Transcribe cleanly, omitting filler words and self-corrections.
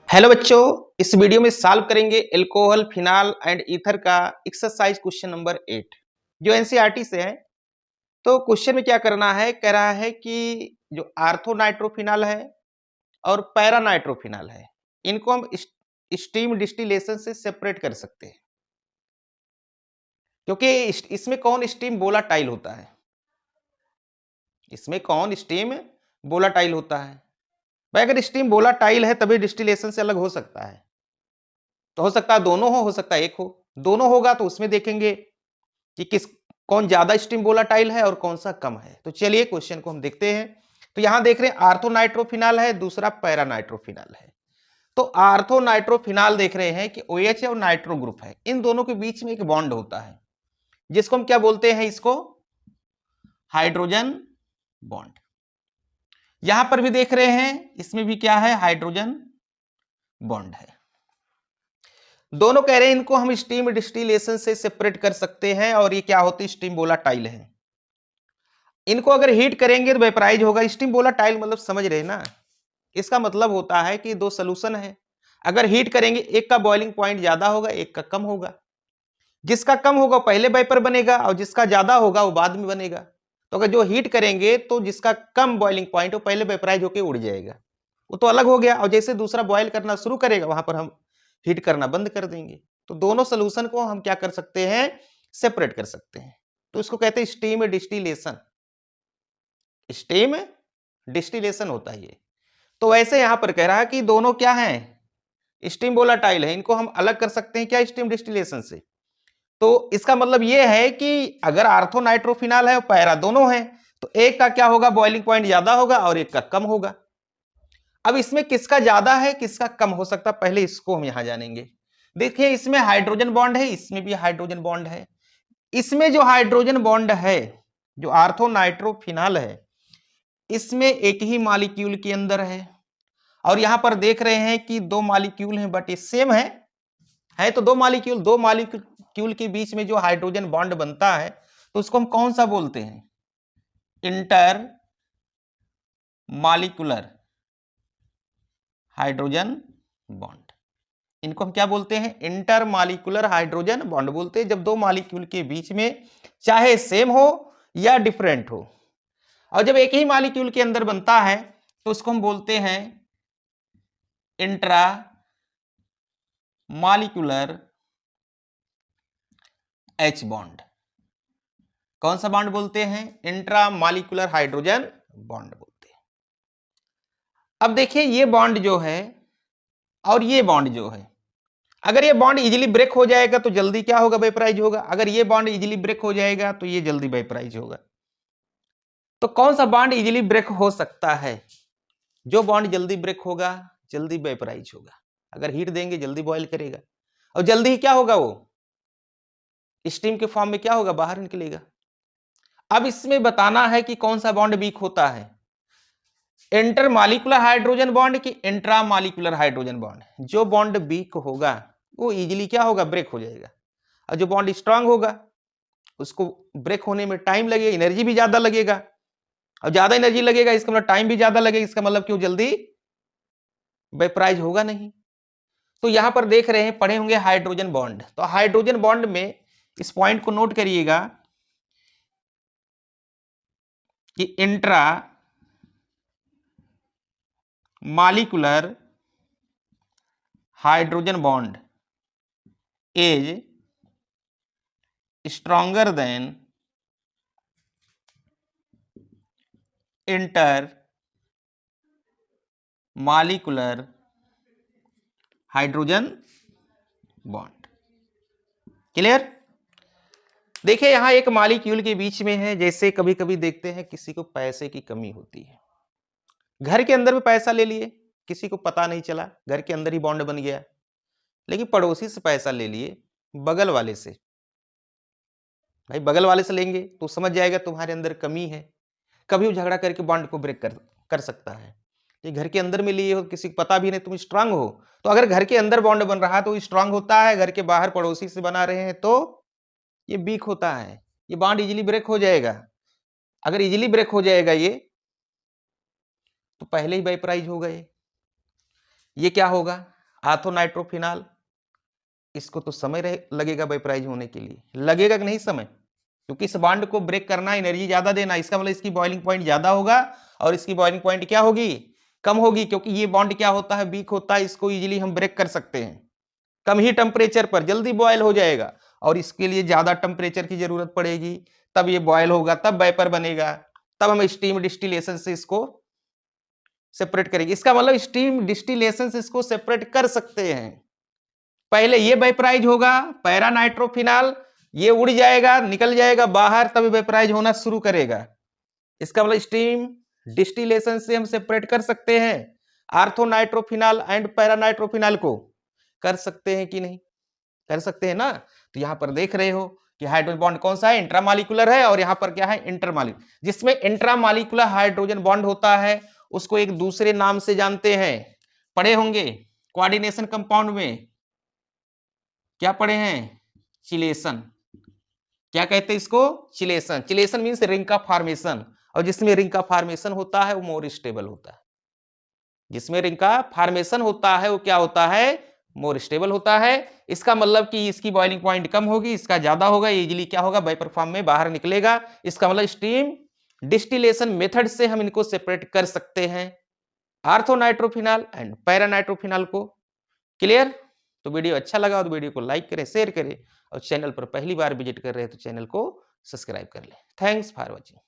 Hello बच्चों, इस video में सॉल्व करेंगे एल्कोहल, फिनाल एंड ईथर का एक्सरसाइज क्वेश्चन नंबर 8 जो एनसीईआरटी से है। तो क्वेश्चन में क्या करना है, कह रहा है कि जो आर्थो नाइट्रोफिनाल है और पैरा नाइट्रोफिनाल है, इनको हम स्टीम डिस्टिलेशन से सेपरेट कर सकते हैं, क्योंकि इसमें कौन स्टीम वोलाटाइल होता है। इसमें कौन स्टीम वोलाटाइल होता है भाई? अगर स्टीम वोलाटाइल है तभी डिस्टिलेशन से अलग हो सकता है। तो हो सकता है दोनों हो सकता है एक हो। दोनों होगा तो उसमें देखेंगे कि कौन ज्यादा स्टीम वोलाटाइल है और कौन सा कम है। तो चलिए क्वेश्चन को हम देखते हैं। तो यहां देख रहे हैं आर्थो नाइट्रोफिनाल है, दूसरा पैरा नाइट्रोफिनाल है। तो आर्थो नाइट्रोफिनाल देख रहे हैं कि OH और नाइट्रो ग्रुप है, इन दोनों के बीच में एक बॉन्ड होता है जिसको हम क्या बोलते हैं, इसको हाइड्रोजन बॉन्ड। यहां पर भी देख रहे हैं, इसमें भी क्या है, हाइड्रोजन बॉन्ड है। दोनों कह रहे हैं इनको हम स्टीम डिस्टिलेशन से सेपरेट कर सकते हैं और ये क्या होती है, स्टीम वोलाटाइल है। इनको अगर हीट करेंगे तो वेपराइज होगा। स्टीम वोलाटाइल मतलब समझ रहे हैं ना, इसका मतलब होता है कि दो सोल्यूशन है, अगर हीट करेंगे एक का बॉइलिंग पॉइंट ज्यादा होगा, एक का कम होगा। जिसका कम होगा पहले वेपर बनेगा और जिसका ज्यादा होगा वो बाद में बनेगा। तो अगर जो हीट करेंगे तो जिसका कम बॉइलिंग पॉइंट वो पहले वेपराइज होकर उड़ जाएगा, वो तो अलग हो गया। और जैसे दूसरा बॉयल करना शुरू करेगा वहां पर हम हीट करना बंद कर देंगे। तो दोनों सोल्यूशन को हम क्या कर सकते हैं, सेपरेट कर सकते हैं। तो इसको कहते हैं स्टीम डिस्टिलेशन। स्टीम डिस्टिलेशन होता है ये। तो वैसे यहां पर कह रहा है कि दोनों क्या हैं, स्टीम वोलाटाइल है, इनको हम अलग कर सकते हैं क्या, स्टीम डिस्टिलेशन से। तो इसका मतलब यह है कि अगर आर्थो नाइट्रोफिनाल है और पैरा दोनों है, तो एक का क्या होगा, बॉइलिंग पॉइंट ज्यादा होगा और एक का कम होगा। अब इसमें किसका ज्यादा है किसका कम हो सकता है, पहले इसको हम यहां जानेंगे। देखिए इसमें हाइड्रोजन बॉन्ड है, इसमें भी हाइड्रोजन बॉन्ड है। इसमें जो हाइड्रोजन बॉन्ड है, जो आर्थो नाइट्रोफिनाल है, इसमें एक ही मॉलिक्यूल के अंदर है। और यहां पर देख रहे हैं कि दो मॉलिक्यूल हैं बट ये सेम है तो दो मॉलिक्यूल के बीच में जो हाइड्रोजन बॉन्ड बनता है तो उसको हम कौन सा बोलते हैं, इंटर मॉलिक्यूलर हाइड्रोजन बॉन्ड। इनको हम क्या बोलते हैं, इंटर मॉलिक्यूलर हाइड्रोजन बॉन्ड बोलते हैं, जब दो मॉलिक्यूल के बीच में चाहे सेम हो या डिफरेंट हो। और जब एक ही मॉलिक्यूल के अंदर बनता है तो उसको हम बोलते हैं इंट्रा मॉलिक्यूलर H बॉन्ड। कौन सा बॉन्ड बोलते हैं, इंट्रा मॉलिक्यूलर हाइड्रोजन बॉन्ड बोलते हैं। अब देखिए ये बॉन्ड जो है और ये बॉन्ड जो है, अगर ये बॉन्ड इजीली ब्रेक हो जाएगा तो जल्दी क्या होगा, वेपराइज होगा। अगर ये बॉन्ड इजीली ब्रेक हो जाएगा तो ये जल्दी वेपराइज होगा। तो कौन सा बॉन्ड इजीली ब्रेक हो सकता है, जो बॉन्ड जल्दी ब्रेक होगा जल्दी वेपराइज होगा। अगर हीट देंगे जल्दी बॉयल करेगा और जल्दी ही क्या होगा, वो स्टीम के फॉर्म में क्या होगा, बाहर निकलेगा। अब इसमें बताना है कि कौन सा बॉन्ड वीक होता है, इंटर मॉलिक्यूलर हाइड्रोजन बॉन्ड की इंट्रा मॉलिक्यूलर हाइड्रोजन बॉन्ड। जो बॉन्ड वीक होगा वो इजीली क्या होगा, ब्रेक हो जाएगा। और जो बॉन्ड स्ट्रांग होगा उसको ब्रेक होने में टाइम लगेगा, एनर्जी भी ज्यादा लगेगा। और ज्यादा एनर्जी लगेगा इसका मतलब टाइम भी ज्यादा लगेगा, इसका मतलब क्यों, जल्दी वेपराइज होगा नहीं। तो यहां पर देख रहे हैं, पढ़े होंगे हाइड्रोजन बॉन्ड। तो हाइड्रोजन बॉन्ड में इस पॉइंट को नोट करिएगा कि intra molecular hydrogen bond is stronger than inter molecular hydrogen bond. Clear. देखिए यहां एक मॉलिक्यूल के बीच में है, जैसे कभी कभी देखते हैं किसी को पैसे की कमी होती है, घर के अंदर भी पैसा ले लिए, किसी को पता नहीं चला, घर के अंदर ही बॉन्ड बन गया। लेकिन पड़ोसी से पैसा ले लिए, बगल वाले से, भाई बगल वाले से लेंगे तो समझ जाएगा तुम्हारे अंदर कमी है, कभी वो झगड़ा करके बॉन्ड को ब्रेक कर सकता है। ये घर के अंदर में लिए हो, किसी को पता भी नहीं, तुम स्ट्रांग हो। तो अगर घर के अंदर बॉन्ड बन रहा है तो स्ट्रांग होता है, घर के बाहर पड़ोसी से बना रहे हैं तो ये वीक होता है। ये बॉन्ड इजीली ब्रेक हो जाएगा। अगर इजीली ब्रेक हो जाएगा ये तो पहले ही वेपराइज हो गए। ये क्या होगा, ऑर्थोनाइट्रोफिनॉल, इसको तो समय लगेगा वेपराइज होने के लिए, लगेगा कि नहीं समय, क्योंकि इस बॉन्ड को ब्रेक करना, एनर्जी ज्यादा देना, इसका मतलब इसकी बॉइलिंग पॉइंट ज्यादा होगा और इसकी बॉइलिंग पॉइंट क्या होगी, कम होगी, क्योंकि ये बॉन्ड क्या होता है, वीक होता है, इसको इजीली हम ब्रेक कर सकते हैं, कम ही टेम्परेचर पर जल्दी बॉयल हो जाएगा, और इसके लिए ज्यादा टेम्परेचर की जरूरत पड़ेगी, तब ये बॉयल होगा, तब वेपर बनेगा, तब हम स्टीम डिस्टिलेशन से इसको सेपरेट करेंगे। इसका मतलब स्टीम डिस्टिलेशन से इसको सेपरेट कर सकते हैं। पहले ये वेपराइज होगा, पैरा नाइट्रोफिनॉल, ये उड़ जाएगा, निकल जाएगा बाहर, तब वेपराइज होना शुरू करेगा। इसका मतलब स्टीम डिस्टिलेशन से हम सेपरेट कर सकते हैं आर्थोनाइट्रोफिनॉल एंड पैरा नाइट्रोफिनॉल को, कर सकते हैं कि नहीं, कर सकते हैं ना। तो यहां पर देख रहे हो कि हाइड्रोजन बॉन्ड कौन सा है, इंट्रामॉलिक्यूलर है, और यहां पर क्या है, इंटरमॉलिक्यूलर। जिसमें इंट्रामॉलिक्यूलर हाइड्रोजन बॉन्ड होता है उसको एक दूसरे नाम से जानते हैं, पढ़े होंगे कोऑर्डिनेशन कंपाउंड में, क्या पढ़े हैं, चिलेशन। क्या कहते हैं इसको, चिलेशन। चिलेशन मींस रिंग का फॉर्मेशन, और जिसमें रिंग का फॉर्मेशन होता है वो मोर स्टेबल होता है, जिसमें रिंग का फॉर्मेशन होता है वो क्या होता है, मोर स्टेबल होता है। इसका मतलब कि इसकी बॉइलिंग पॉइंट कम होगी, इसका ज्यादा होगा, इजीली क्या होगा, वेपर फॉर्म में बाहर निकलेगा। इसका मतलब स्टीम डिस्टिलेशन मेथड से हम इनको सेपरेट कर सकते हैं, आर्थोनाइट्रोफिनॉल एंड पैरा नाइट्रोफिनॉल को। क्लियर। तो वीडियो अच्छा लगा तो वीडियो को लाइक करें, शेयर करें, और चैनल पर पहली बार विजिट कर रहे हैं तो चैनल को सब्सक्राइब कर लें। Thanks for watching.